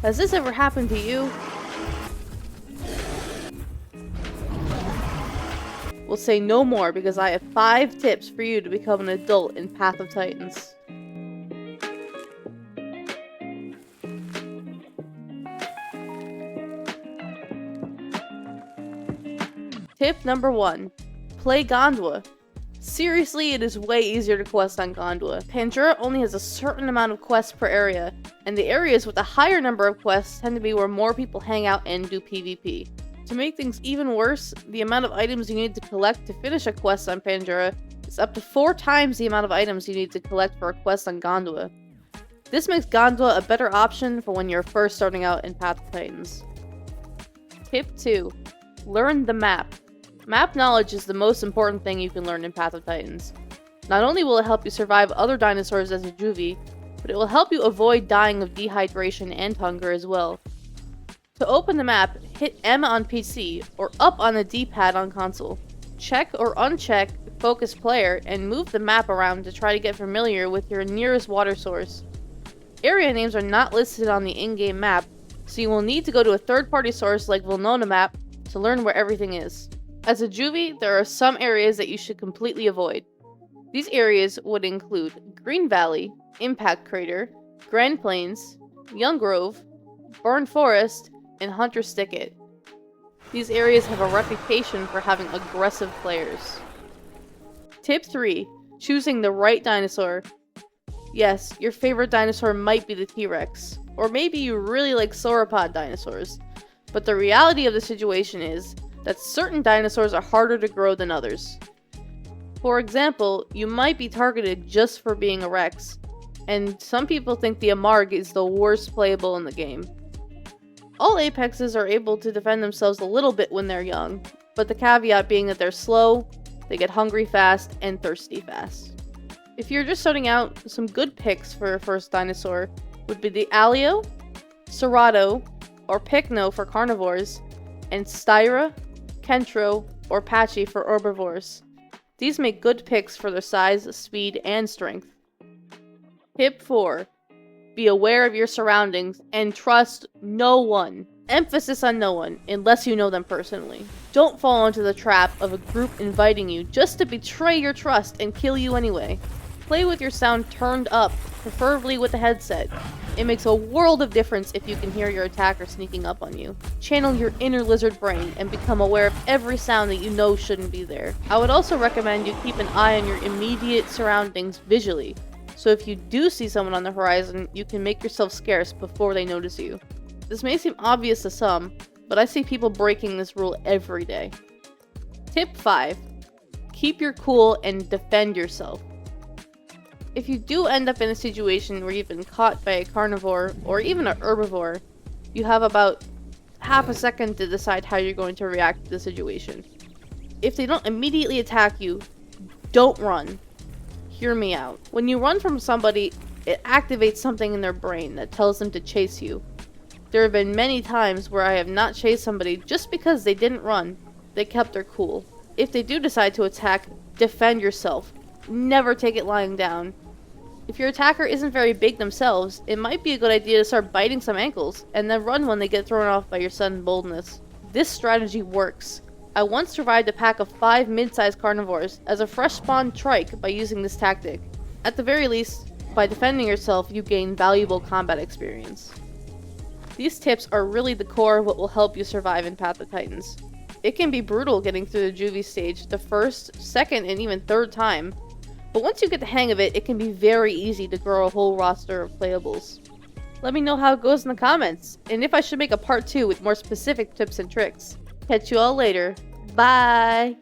Has this ever happened to you? We'll say no more because I have 5 tips for you to become an adult in Path of Titans. Tip number 1. Play Gonda. Seriously, it is way easier to quest on Gonda. Pandora only has a certain amount of quests per area, and the areas with a higher number of quests tend to be where more people hang out and do PvP. To make things even worse, the amount of items you need to collect to finish a quest on Pandora is up to 4 times the amount of items you need to collect for a quest on Gonda. This makes Gonda a better option for when you're first starting out in Path of Titans. Tip 2. Learn the map. Map knowledge is the most important thing you can learn in Path of Titans. Not only will it help you survive other dinosaurs as a juvie, but it will help you avoid dying of dehydration and hunger as well. To open the map, hit M on PC or up on the D-pad on console. Check or uncheck Focus Player and move the map around to try to get familiar with your nearest water source. Area names are not listed on the in-game map, so you will need to go to a third-party source like Vilnona Map to learn where everything is. As a juvie, there are some areas that you should completely avoid. These areas would include Green Valley, Impact Crater, Grand Plains, Young Grove, Burn Forest, and Hunter's Thicket. These areas have a reputation for having aggressive players. Tip 3. Choosing the right dinosaur. Yes, your favorite dinosaur might be the T-Rex, or maybe you really like sauropod dinosaurs, but the reality of the situation is that certain dinosaurs are harder to grow than others. For example, you might be targeted just for being a Rex, and some people think the Amarg is the worst playable in the game. All apexes are able to defend themselves a little bit when they're young, but the caveat being that they're slow, they get hungry fast, and thirsty fast. If you're just starting out, some good picks for your first dinosaur would be the Alio, Cerato, or Pycno for carnivores, and Styra, Kentro, or Patchy for herbivores. These make good picks for their size, speed, and strength. Tip 4. Be aware of your surroundings and trust no one. Emphasis on no one, unless you know them personally. Don't fall into the trap of a group inviting you just to betray your trust and kill you anyway. Play with your sound turned up, preferably with a headset. It makes a world of difference if you can hear your attacker sneaking up on you. Channel your inner lizard brain and become aware of every sound that you know shouldn't be there. I would also recommend you keep an eye on your immediate surroundings visually, so if you do see someone on the horizon, you can make yourself scarce before they notice you. This may seem obvious to some, but I see people breaking this rule every day. Tip 5. Keep your cool and defend yourself. If you do end up in a situation where you've been caught by a carnivore or even an herbivore, you have about half a second to decide how you're going to react to the situation. If they don't immediately attack you, don't run. Hear me out. When you run from somebody, it activates something in their brain that tells them to chase you. There have been many times where I have not chased somebody just because they didn't run. They kept their cool. If they do decide to attack, defend yourself. Never take it lying down. If your attacker isn't very big themselves, it might be a good idea to start biting some ankles, and then run when they get thrown off by your sudden boldness. This strategy works. I once survived a pack of 5 mid-sized carnivores as a fresh spawned trike by using this tactic. At the very least, by defending yourself, you gain valuable combat experience. These tips are really the core of what will help you survive in Path of Titans. It can be brutal getting through the juvie stage the first, second, and even third time, but once you get the hang of it, it can be very easy to grow a whole roster of playables. Let me know how it goes in the comments, and if I should make a part 2 with more specific tips and tricks. Catch you all later. Bye!